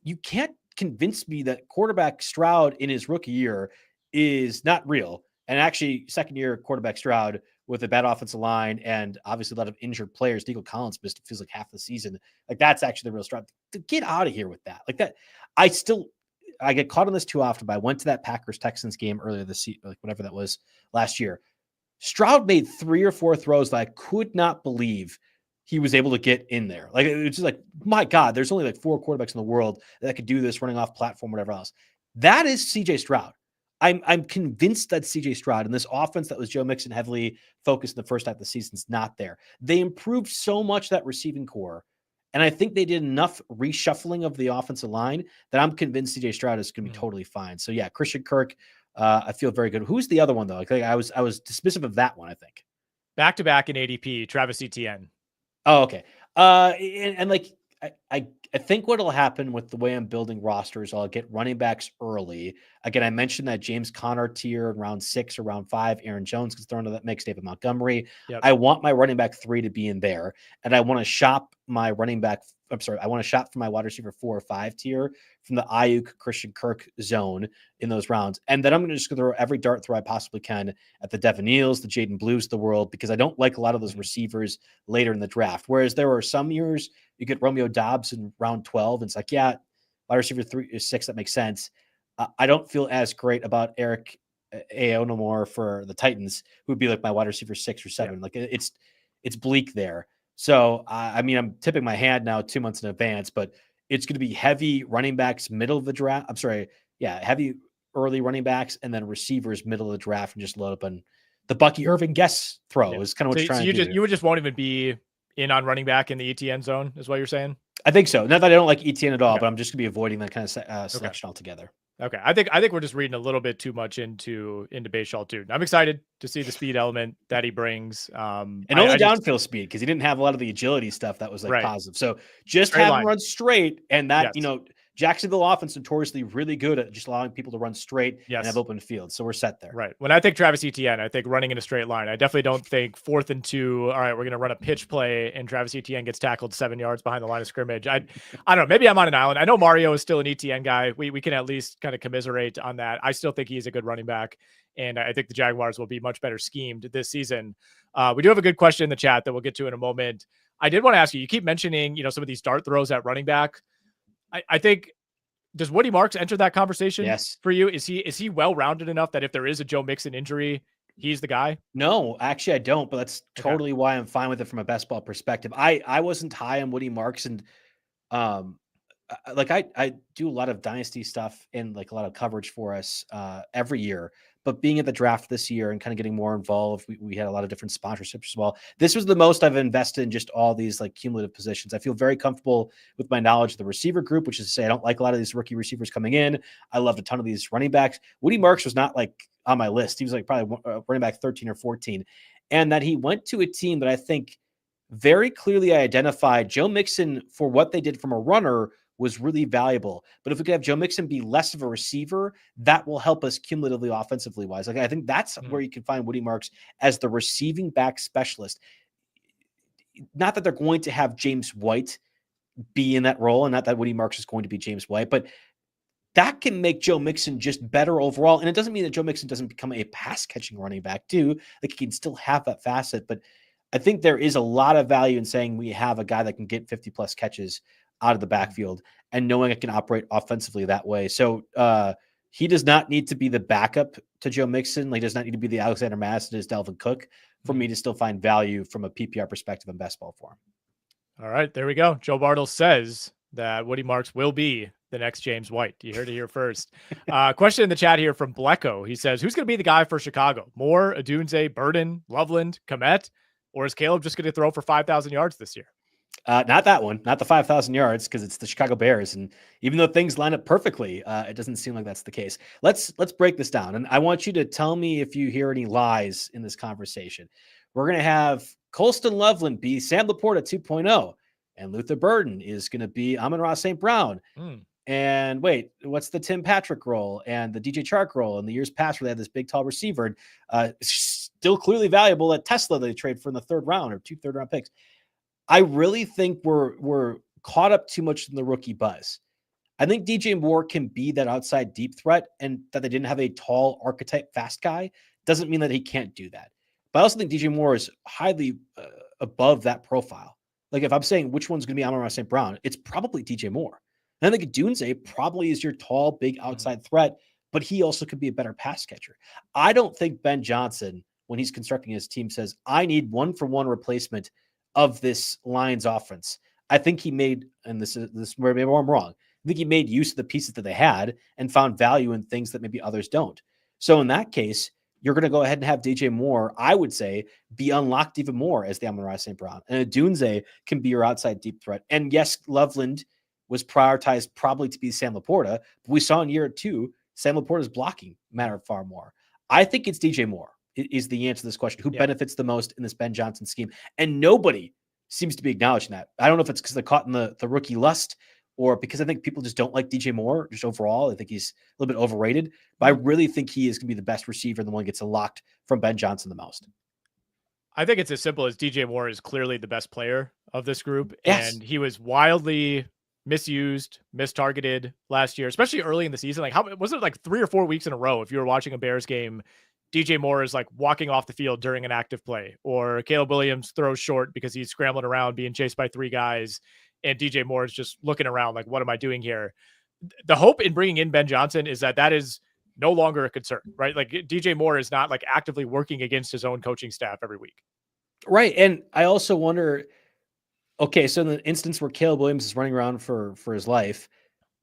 You can't convince me that quarterback Stroud in his rookie year is not real. And actually, second year quarterback Stroud with a bad offensive line and obviously a lot of injured players. Nico Collins missed, it feels like half the season. Like that's actually the real Stroud. Get out of here with that. Like that. I get caught on this too often, but I went to that Packers Texans game earlier this season, like whatever that was last year. Stroud made 3 or 4 throws that I could not believe he was able to get in there. Like, it's just like, my God, there's only like 4 quarterbacks in the world that could do this running off platform, whatever else. That is CJ Stroud. I'm convinced that CJ Stroud and this offense that was Joe Mixon heavily focused in the first half of the season is not there. They improved so much that receiving core. And I think they did enough reshuffling of the offensive line that I'm convinced CJ Stroud is going to be totally fine. So yeah, Christian Kirk, I feel very good. Who's the other one though? Like I was dismissive of that one, I think. Back-to-back in ADP, Travis Etienne. Oh, okay. And like, I think what'll happen with the way I'm building rosters, I'll get running backs early. Again, I mentioned that James Conner tier in round 6 or round 5, Aaron Jones gets thrown into that mix, David Montgomery. Yep. I want my running back 3 to be in there. And I want to shop my running back. I want to shop for my wide receiver 4 or 5 tier from the Ayuk, Christian Kirk zone in those rounds. And then I'm going to just throw every dart throw I possibly can at the Devin Neals, the Jaden Blues of the world, because I don't like a lot of those receivers later in the draft. Whereas there were some years you get Romeo Doubs in round 12. And it's like, yeah, wide receiver 3 or 6, that makes sense. I don't feel as great about Eric Aonomore for the Titans, who would be like my wide receiver 6 or 7. Yeah. Like it's bleak there. So, I mean, I'm tipping my hand now 2 months in advance, but it's going to be heavy running backs middle of the draft. I'm sorry. Yeah. Heavy early running backs and then receivers middle of the draft and just load up on the Bucky Irving guess throw is kind of what you're trying to do. You would just won't even be in on running back in the ETN zone is what you're saying? I think so. Not that I don't like ETN at all, but I'm just going to be avoiding that kind of selection altogether. Okay. I think we're just reading a little bit too much into Bayshall too. I'm excited to see the speed element that he brings. And only downfield speed, because he didn't have a lot of the agility stuff that was like positive. So just have him run straight, and that, Jacksonville offense notoriously really good at just allowing people to run straight and have open field. So we're set there. Right. When I think Travis Etienne, I think running in a straight line. I definitely don't think 4th and 2. All right, we're going to run a pitch play and Travis Etienne gets tackled 7 yards behind the line of scrimmage. I don't know. Maybe I'm on an island. I know Mario is still an Etienne guy. We can at least kind of commiserate on that. I still think he's a good running back, and I think the Jaguars will be much better schemed this season. We do have a good question in the chat that we'll get to in a moment. I did want to ask you keep mentioning, some of these dart throws at running back. I think, does Woody Marks enter that conversation for you? Is he well-rounded enough that if there is a Joe Mixon injury, he's the guy? No, actually I don't, but that's totally why I'm fine with it from a best ball perspective. I wasn't high on Woody Marks, and like I do a lot of dynasty stuff and like a lot of coverage for us every year. But being at the draft this year and kind of getting more involved, we had a lot of different sponsorships as well. This was the most I've invested in just all these like cumulative positions. I feel very comfortable with my knowledge of the receiver group, which is to say I don't like a lot of these rookie receivers coming in. I loved a ton of these running backs. Woody Marks was not like on my list. He was like probably running back 13 or 14. And that he went to a team that I think very clearly identified Joe Mixon for what they did from a runner was really valuable. But if we could have Joe Mixon be less of a receiver, that will help us cumulatively offensively wise. Like I think that's where you can find Woody Marks as the receiving back specialist. Not that they're going to have James White be in that role, and not that Woody Marks is going to be James White, but that can make Joe Mixon just better overall. And it doesn't mean that Joe Mixon doesn't become a pass catching running back too. Like he can still have that facet, but I think there is a lot of value in saying we have a guy that can get 50 plus catches out of the backfield and knowing it can operate offensively that way. So he does not need to be the backup to Joe Mixon. Like, does not need to be the Alexander Mattison as Dalvin Cook for me to still find value from a PPR perspective in best ball for him. All right, there we go. Joe Bartle says that Woody Marks will be the next James White. You heard it here first. Question in the chat here from Blecko. He says, who's going to be the guy for Chicago? Moore, Adunze, Burden, Loveland, Kmet, or is Caleb just going to throw for 5,000 yards this year? Not that one, not the 5,000 yards, because it's the Chicago Bears. And even though things line up perfectly, it doesn't seem like that's the case. Let's break this down. And I want you to tell me if you hear any lies in this conversation. We're going to have Colston Loveland be Sam Laporta 2.0, and Luther Burden is going to be Amon-Ra St. Brown. And wait, what's the Tim Patrick role and the DJ Chark role in the years past where they had this big, tall receiver, still clearly valuable at Tesla they trade for in the 3rd round or 2 third-round picks. I really think we're caught up too much in the rookie buzz. I think DJ Moore can be that outside deep threat, and that they didn't have a tall archetype fast guy doesn't mean that he can't do that. But I also think DJ Moore is highly above that profile. Like, if I'm saying which one's going to be Amon-Ra St. Brown, it's probably DJ Moore. And I think Dunze probably is your tall, big outside threat, but he also could be a better pass catcher. I don't think Ben Johnson, when he's constructing his team, says, I need 1-for-1 replacement of this Lions offense. I think he made, and this is where maybe I'm wrong, I think he made use of the pieces that they had and found value in things that maybe others don't. So in that case, you're going to go ahead and have DJ Moore, I would say, be unlocked even more as the Amon-Ra St. Brown. And Adunze can be your outside deep threat. And yes, Loveland was prioritized probably to be Sam Laporta, but we saw in year 2, Sam Laporta's blocking mattered far more. I think it's DJ Moore is the answer to this question. Who benefits the most in this Ben Johnson scheme? And nobody seems to be acknowledging that. I don't know if it's because they're caught in the rookie lust, or because I think people just don't like DJ Moore just overall. I think he's a little bit overrated, but I really think he is going to be the best receiver and the one that gets unlocked from Ben Johnson the most. I think it's as simple as DJ Moore is clearly the best player of this group. Yes. And he was wildly misused, mistargeted last year, especially early in the season. Like, how was it, like 3 or 4 weeks in a row? If you were watching a Bears game, DJ Moore is like walking off the field during an active play, or Caleb Williams throws short because he's scrambling around being chased by 3 guys. And DJ Moore is just looking around like, what am I doing here? The hope in bringing in Ben Johnson is that is no longer a concern, right? Like, DJ Moore is not like actively working against his own coaching staff every week. Right. And I also wonder, okay, so in the instance where Caleb Williams is running around for his life,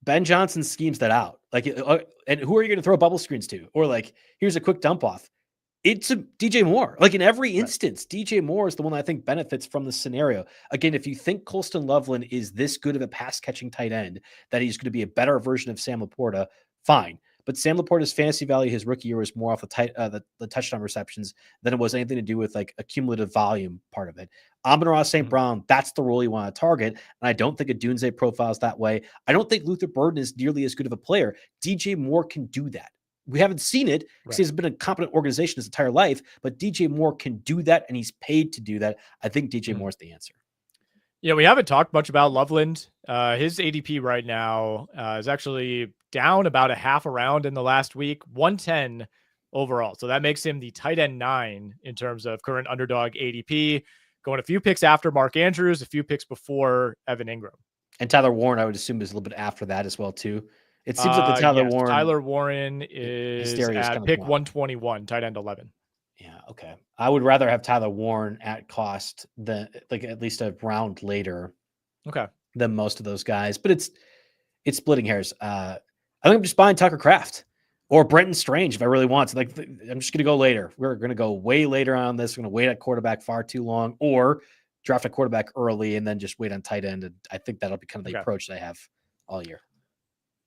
Ben Johnson schemes that out. Like, and who are you going to throw bubble screens to? Or like, here's a quick dump off. It's a DJ Moore. Like, in every instance, DJ Moore is the one that I think benefits from the scenario. Again, if you think Colston Loveland is this good of a pass catching tight end, that he's going to be a better version of Sam Laporta, fine. But Sam Laporta's fantasy value his rookie year was more off the touchdown receptions than it was anything to do with like a cumulative volume part of it. Amon-Ra St. Brown, that's the role you want to target. And I don't think Adunze profiles that way. I don't think Luther Burden is nearly as good of a player. DJ Moore can do that. We haven't seen it because he's been a competent organization his entire life, but DJ Moore can do that, and he's paid to do that. I think DJ Moore is the answer. Yeah, we haven't talked much about Loveland. His ADP right now is actually down about a half a round in the last week, 110 overall. So that makes him the tight end 9 in terms of current underdog ADP, going a few picks after Mark Andrews, a few picks before Evan Ingram. And Tyler Warren, I would assume, is a little bit after that as well, too. It seems like the Tyler Warren is at pick 121, tight end 11. Yeah, okay. I would rather have Tyler Warren at cost than like at least a round later. Okay. Than most of those guys, but it's splitting hairs. I think I'm just buying Tucker Kraft or Brenton Strange if I really want to. Like, I'm just going to go later. We're going to go way later on this. We're going to wait at quarterback far too long, or draft a quarterback early and then just wait on tight end. And I think that'll be kind of the approach that I have all year.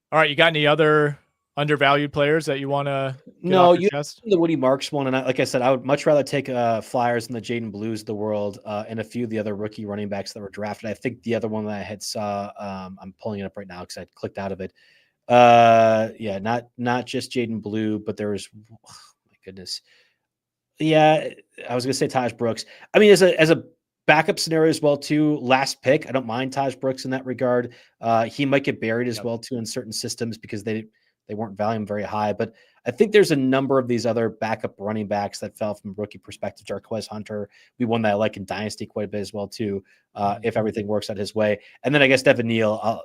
All right, you got any other undervalued players that you want to? No, you the Woody Marks one, and like I said, I would much rather take Flyers than the Jaden Blues of the world, and a few of the other rookie running backs that were drafted. I think the other one that I had saw, I'm pulling it up right now because I clicked out of it. Not just Jaden Blue, but there was, oh my goodness, I was gonna say Taj Brooks. I mean, as a backup scenario as well too. Last pick, I don't mind Taj Brooks in that regard. He might get buried as well too in certain systems because they weren't valuing very high. But I think there's a number of these other backup running backs that fell from a rookie perspective. Jarquez Hunter, we one that I like in Dynasty quite a bit as well too, if everything works out his way. And then I guess Devin Neal,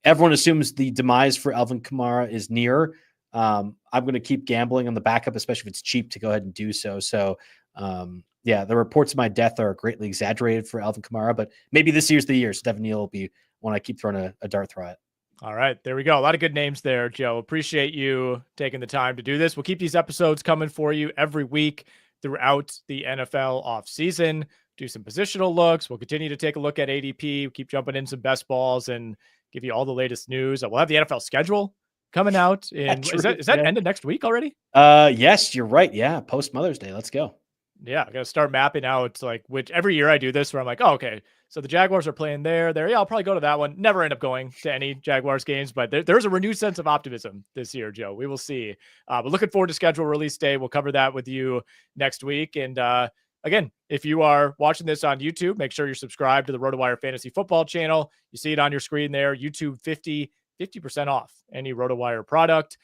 everyone assumes the demise for Alvin Kamara is near. I'm going to keep gambling on the backup, especially if it's cheap to go ahead and do so. So, yeah, the reports of my death are greatly exaggerated for Alvin Kamara, but maybe this year's the year. So Devin Neal will be one I keep throwing a dart throw at. All right, there we go. A lot of good names there, Joe. Appreciate you taking the time to do this. We'll keep these episodes coming for you every week throughout the NFL offseason. Do some positional looks. We'll continue to take a look at ADP. We'll keep jumping in some best balls and give you all the latest news. We'll have the NFL schedule coming out. Is that end of next week already? Yes, you're right. Yeah, post Mother's Day. Let's go. Yeah, I got to start mapping out which every year I do this where I'm like, oh, okay, so the Jaguars are playing there. Yeah, I'll probably go to that one. Never end up going to any Jaguars games, but there's a renewed sense of optimism this year, Joe. We will see. But looking forward to schedule release day. We'll cover that with you next week. And again, if you are watching this on YouTube, make sure you're subscribed to the RotoWire Fantasy Football channel. You see it on your screen there, YouTube 50% off any RotoWire product.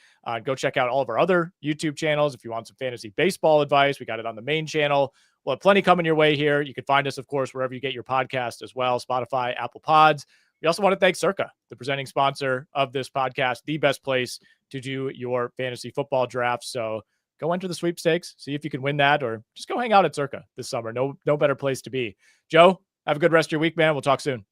Go check out all of our other YouTube channels. If you want some fantasy baseball advice, we got it on the main channel. We'll have plenty coming your way here. You can find us, of course, wherever you get your podcast as well, Spotify, Apple Pods. We also want to thank Circa, the presenting sponsor of this podcast, the best place to do your fantasy football draft. So go enter the sweepstakes, see if you can win that, or just go hang out at Circa this summer. No better place to be. Joe, have a good rest of your week, man. We'll talk soon.